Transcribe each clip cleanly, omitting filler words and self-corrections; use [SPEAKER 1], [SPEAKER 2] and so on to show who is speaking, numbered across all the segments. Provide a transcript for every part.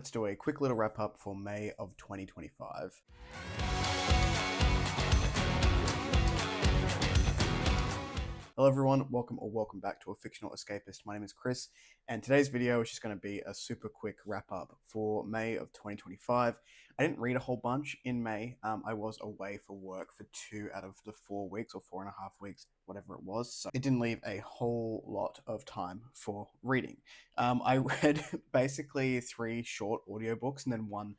[SPEAKER 1] Let's do a quick little wrap up for May of 2025. Hello everyone, welcome back to A Fictional Escapist. My name is Kris, and today's video is just going to be a super quick wrap up for May of 2025. I didn't read a whole bunch in May. I was away for work for 2 out of the 4 weeks, or 4.5 weeks, whatever it was. So it didn't leave a whole lot of time for reading. I read basically 3 short audiobooks and then 1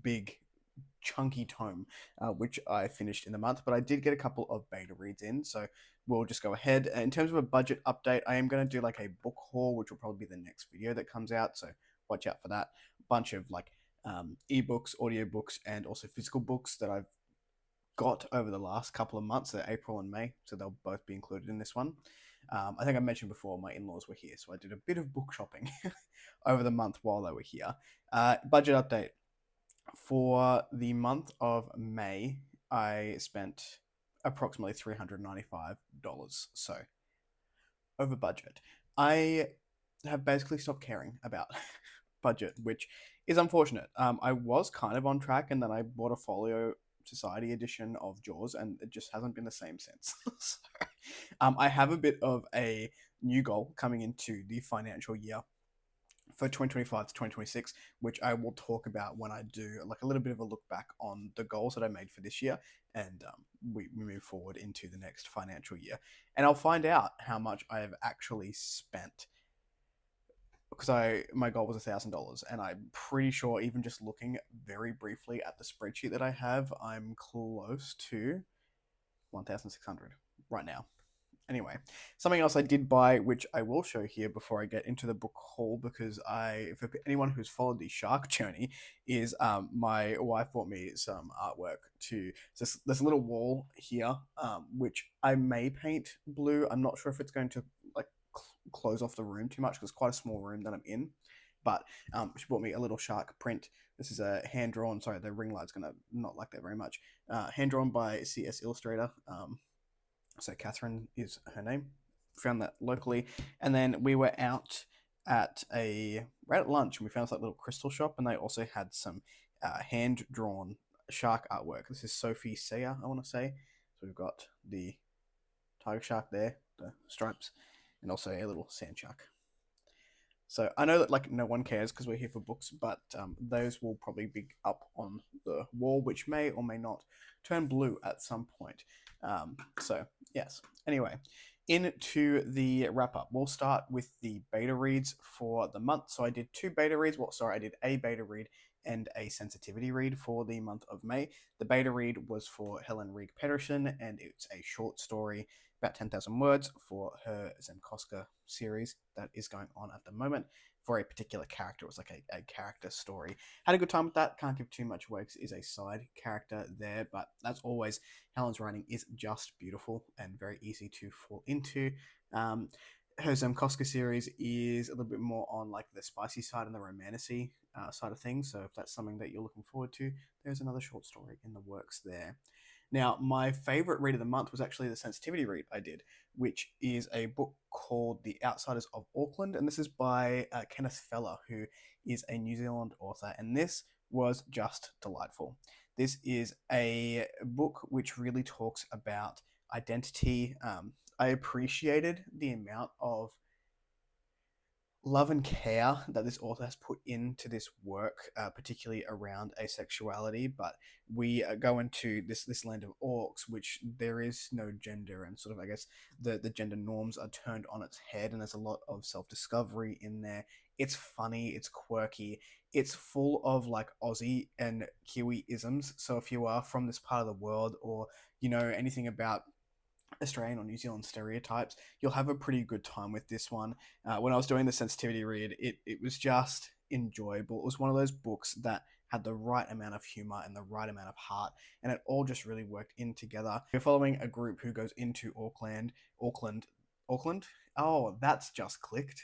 [SPEAKER 1] big chunky tome, which I finished in the month, but I did get a couple of beta reads in, so we'll just go ahead. In terms of a budget update, I am going to do like a book haul, which will probably be the next video that comes out, so watch out for that. A bunch of like ebooks, audiobooks, and also physical books that I've got over the last couple of months, so April and May, so they'll both be included in this one. I think I mentioned before my in-laws were here, so I did a bit of book shopping over the month while they were here. Budget update. For the month of May, I spent approximately $395, so over budget. I have basically stopped caring about budget, which is unfortunate. I was kind of on track, and then I bought a Folio Society edition of Jaws, and it just hasn't been the same since. So, I have a bit of a new goal coming into the financial year for 2025 to 2026, which I will talk about when I do like a little bit of a look back on the goals that I made for this year, and we move forward into the next financial year, and I'll find out how much I have actually spent, because my goal was $1,000, and I'm pretty sure, even just looking very briefly at the spreadsheet that I have, I'm close to 1,600 right now. Anyway, something else I did buy, which I will show here before I get into the book haul, because for anyone who's followed the shark journey, is my wife bought me some artwork to this little wall here, which I may paint blue. I'm not sure if it's going to like close off the room too much, because it's quite a small room that I'm in. But she bought me a little shark print. This is a hand drawn. Sorry, the ring light's gonna not like that very much. Hand drawn by CS Illustrator. So Catherine is her name. Found that locally, and then we were out at lunch, and we found this like little crystal shop, and they also had some hand drawn shark artwork. This is Sophie Sayer, I want to say. So we've got the tiger shark there, the stripes, and also a little sand shark. So I know that like no one cares because we're here for books, but those will probably be up on the wall, which may or may not turn blue at some point. So yes. Anyway, into the wrap up. We'll start with the beta reads for the month. So I did 2 beta reads. I did a beta read and a sensitivity read for the month of May. The beta read was for Helen Reig Pedersen, and it's a short story, about 10,000 words, for her Zemkoska series that is going on at the moment for a particular character. It was like a character story. Had a good time with that. Can't give too much away because it is a side character there, but as always, Helen's writing is just beautiful and very easy to fall into. Her Zemkoska series is a little bit more on like the spicy side and the romantic side of things. So if that's something that you're looking forward to, there's another short story in the works there. Now, my favorite read of the month was actually the sensitivity read I did, which is a book called The Outsiders of Auckland, and this is by Kenneth Feller, who is a New Zealand author, and this was just delightful. This is a book which really talks about identity. I appreciated the amount of love and care that this author has put into this work, particularly around asexuality. But we go into this land of orcs, which there is no gender, and sort of, I guess, the gender norms are turned on its head, and there's a lot of self-discovery in there. It's funny, it's quirky, it's full of like Aussie and Kiwi isms. So if you are from this part of the world, or you know anything about Australian or New Zealand stereotypes, you'll have a pretty good time with this one. When I was doing the sensitivity read, it was just enjoyable. It was one of those books that had the right amount of humor and the right amount of heart, and it all just really worked in together. We're following a group who goes into Auckland. Oh, that's just clicked.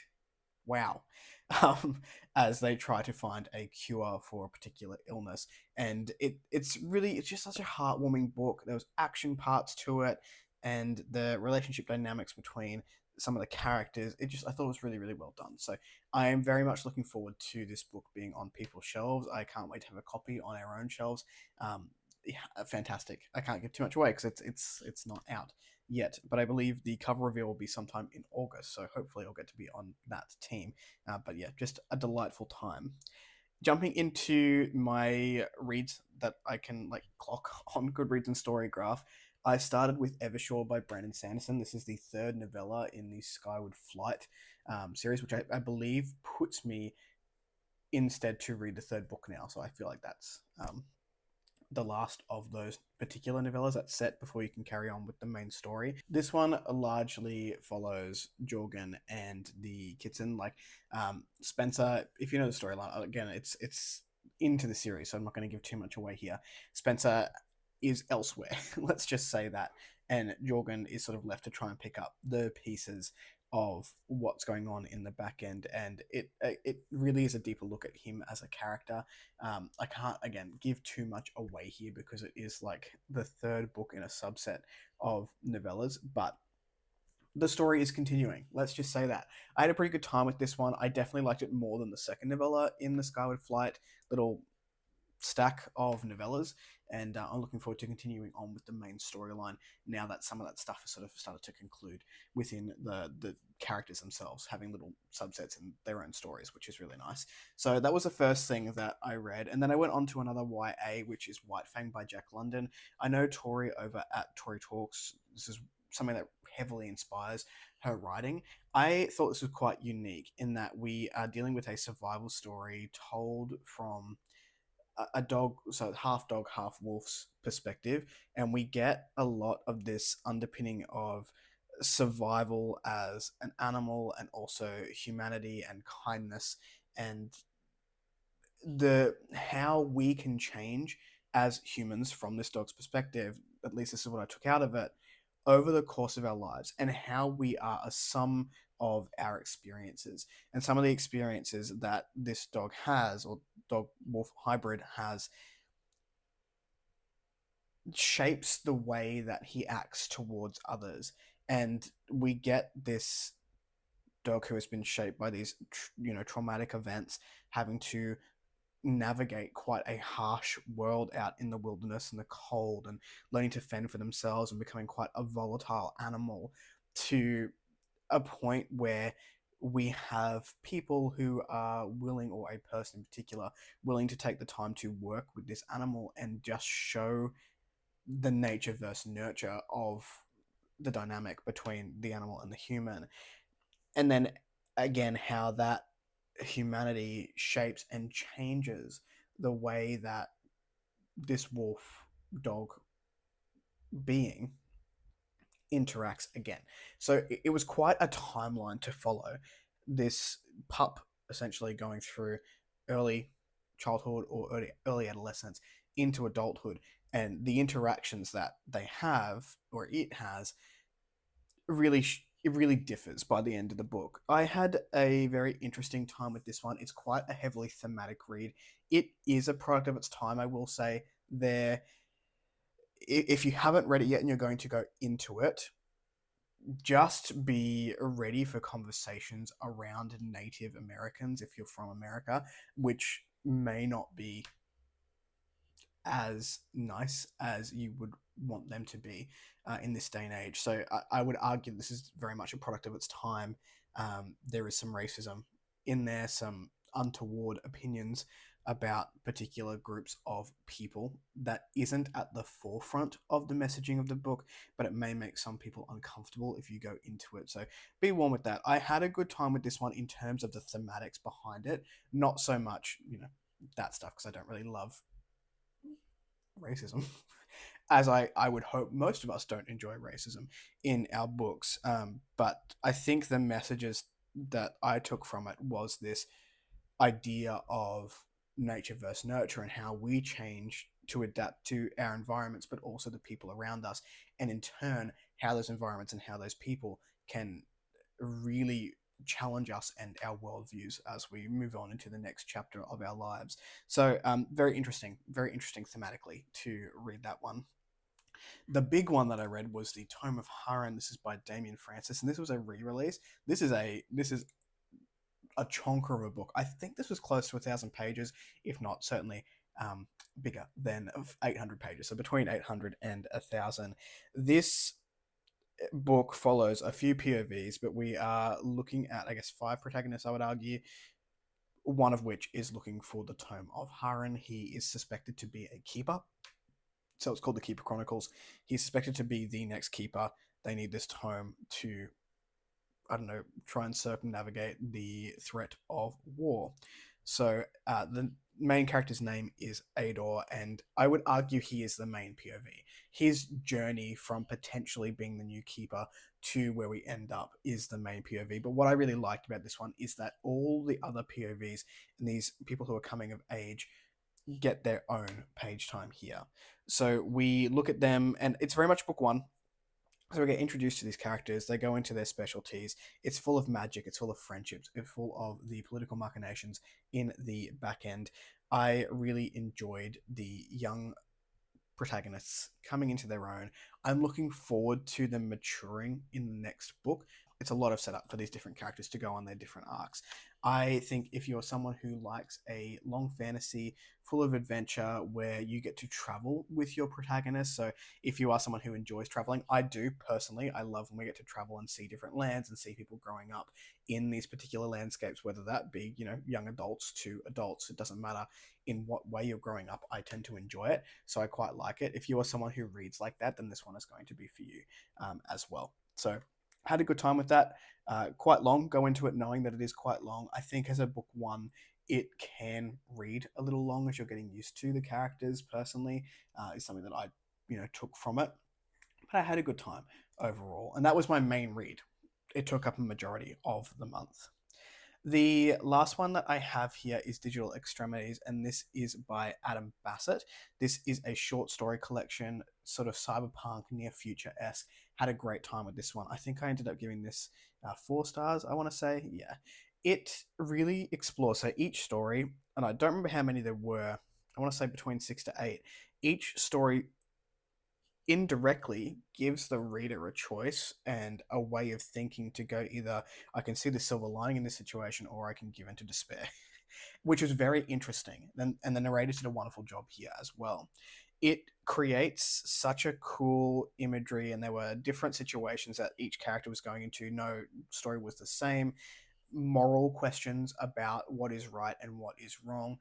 [SPEAKER 1] Wow. As they try to find a cure for a particular illness, and it's just such a heartwarming book. There was action parts to it, and the relationship dynamics between some of the characters. I thought it was really, really well done. So I am very much looking forward to this book being on people's shelves. I can't wait to have a copy on our own shelves. Yeah, fantastic. I can't give too much away because it's not out yet, but I believe the cover reveal will be sometime in August. So hopefully I'll get to be on that team. But yeah, just a delightful time. Jumping into my reads that I can like clock on Goodreads and Storygraph, I started with Evershore by Brandon Sanderson. This is the third novella in the Skyward Flight series, which I believe puts me instead to read the third book now. So I feel like that's the last of those particular novellas that's set before you can carry on with the main story. This one largely follows Jorgen and the Kitten. Like Spencer, if you know the storyline, again, it's into the series, so I'm not going to give too much away here. Spencer is elsewhere, let's just say that, and Jorgen is sort of left to try and pick up the pieces of what's going on in the back end, and it really is a deeper look at him as a character. I can't again give too much away here because it is like the third book in a subset of novellas, but the story is continuing. Let's just say that. I had a pretty good time with this one. I definitely liked it more than the second novella in the Skyward Flight little stack of novellas, and I'm looking forward to continuing on with the main storyline now that some of that stuff has sort of started to conclude within the characters themselves, having little subsets in their own stories, which is really nice. So that was the first thing that I read, and then I went on to another YA, which is White Fang by Jack London. I know Tori over at Tori Talks, this is something that heavily inspires her writing. I thought this was quite unique in that we are dealing with a survival story told from a dog, so half dog, half wolf's perspective, and we get a lot of this underpinning of survival as an animal and also humanity and kindness and the how we can change as humans from this dog's perspective. At least this is what I took out of it over the course of our lives, and how we are a sum of our experiences, and some of the experiences that this dog has, or dog wolf hybrid has, shapes the way that he acts towards others. And we get this dog who has been shaped by these traumatic events, having to navigate quite a harsh world out in the wilderness and the cold, and learning to fend for themselves and becoming quite a volatile animal, to a point where we have people who are willing, or a person in particular, willing to take the time to work with this animal and just show the nature versus nurture of the dynamic between the animal and the human. And then again, how that humanity shapes and changes the way that this wolf dog being interacts again. So it was quite a timeline to follow. This pup essentially going through early childhood or early adolescence into adulthood, and the interactions that they have, or it has, really it really differs by the end of the book. I had a very interesting time with this one. It's quite a heavily thematic read. It is a product of its time, I will say. There, if you haven't read it yet and you're going to go into it, just be ready for conversations around Native Americans if you're from America, which may not be as nice as you would want them to be in this day and age. So I would argue this is very much a product of its time. There is some racism in there, some untoward opinions about particular groups of people that isn't at the forefront of the messaging of the book, but it may make some people uncomfortable if you go into it. So be warned with that. I had a good time with this one in terms of the thematics behind it, not so much, that stuff, because I don't really love racism, as I would hope most of us don't enjoy racism in our books. But I think the messages that I took from it was this idea of nature versus nurture, and how we change to adapt to our environments, but also the people around us, and in turn, how those environments and how those people can really challenge us and our worldviews as we move on into the next chapter of our lives. So very interesting thematically to read that one. The big one that I read was the Tome of Haren. This is by Damien Francis, and this was a re-release. This is a chonker of a book. I think this was close to 1,000 pages, if not certainly um, bigger than 800 pages. So between 800 and 1,000. This book follows a few POVs, but we are looking at, I guess, 5 protagonists, I would argue, one of which is looking for the Tome of Haren. He is suspected to be a keeper. So it's called the Keeper Chronicles. He's suspected to be the next keeper. They need this tome to, I don't know, try and circumnavigate the threat of war. So the main character's name is Ador, and I would argue he is the main POV. His journey from potentially being the new keeper to where we end up is the main POV. But what I really liked about this one is that all the other POVs and these people who are coming of age get their own page time here. So we look at them, and it's very much book one. So we get introduced to these characters. They go into their specialties. It's full of magic. It's full of friendships. It's full of the political machinations in the back end. I really enjoyed the young protagonists coming into their own. I'm looking forward to them maturing in the next book. It's a lot of setup for these different characters to go on their different arcs. I think if you're someone who likes a long fantasy full of adventure where you get to travel with your protagonist, so if you are someone who enjoys traveling, I do personally. I love when we get to travel and see different lands and see people growing up in these particular landscapes, whether that be, young adults to adults. It doesn't matter in what way you're growing up. I tend to enjoy it, so I quite like it. If you are someone who reads like that, then this one is going to be for you as well. So had a good time with that. Quite long. Go into it knowing that it is quite long. I think as a book one, it can read a little long as you're getting used to the characters. Personally, is something that I took from it. But I had a good time overall, and that was my main read. It took up a majority of the month. The last one that I have here is Digital Extremities, and this is by Adam Bassett. This is a short story collection, sort of cyberpunk, near future esque. Had a great time with this one. I think I ended up giving this 4 stars, I want to say. Yeah. It really explores. So each story, and I don't remember how many there were, I want to say between 6 to 8. Each story indirectly gives the reader a choice and a way of thinking to go either I can see the silver lining in this situation or I can give in to despair, which is very interesting. And the narrator did a wonderful job here as well. It creates such a cool imagery, and there were different situations that each character was going into. No story was the same. Moral questions about what is right and what is wrong.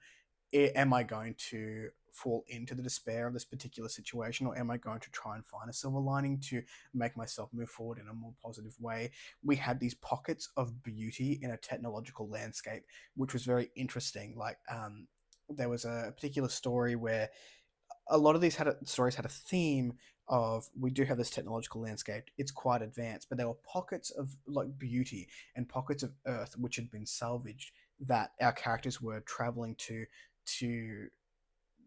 [SPEAKER 1] Am I going to fall into the despair of this particular situation, or am I going to try and find a silver lining to make myself move forward in a more positive way? We had these pockets of beauty in a technological landscape, which was very interesting. Like, there was a particular story where a lot of these stories had a theme of we do have this technological landscape, it's quite advanced, but there were pockets of like beauty and pockets of earth which had been salvaged that our characters were traveling to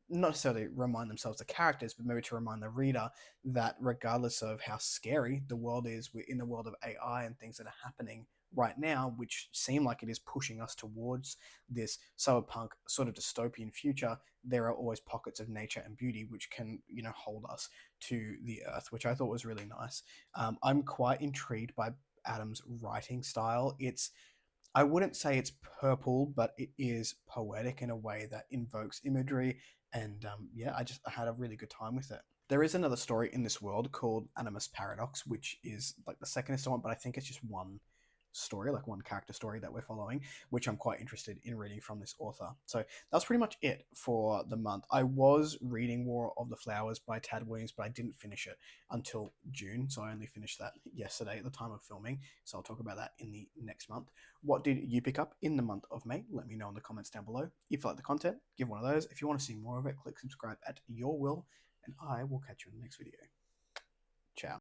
[SPEAKER 1] not necessarily remind themselves the characters, but maybe to remind the reader that regardless of how scary the world is, we're in the world of AI and things that are happening right now, which seem like it is pushing us towards this cyberpunk sort of dystopian future. There are always pockets of nature and beauty which can, hold us to the earth, which I thought was really nice. I'm quite intrigued by Adam's writing style. I wouldn't say it's purple, but it is poetic in a way that invokes imagery. And yeah, I had a really good time with it. There is another story in this world called Animus Paradox, which is like the second installment, but I think it's just one story, like one character story that we're following, which I'm quite interested in reading from this author. So that's pretty much it for the month. I was reading War of the Flowers by Tad Williams, but I didn't finish it until June. So I only finished that yesterday at the time of filming. So I'll talk about that in the next month. What did you pick up in the month of May? Let me know in the comments down below. If you like the content, give one of those. If you want to see more of it, click subscribe at your will, and I will catch you in the next video.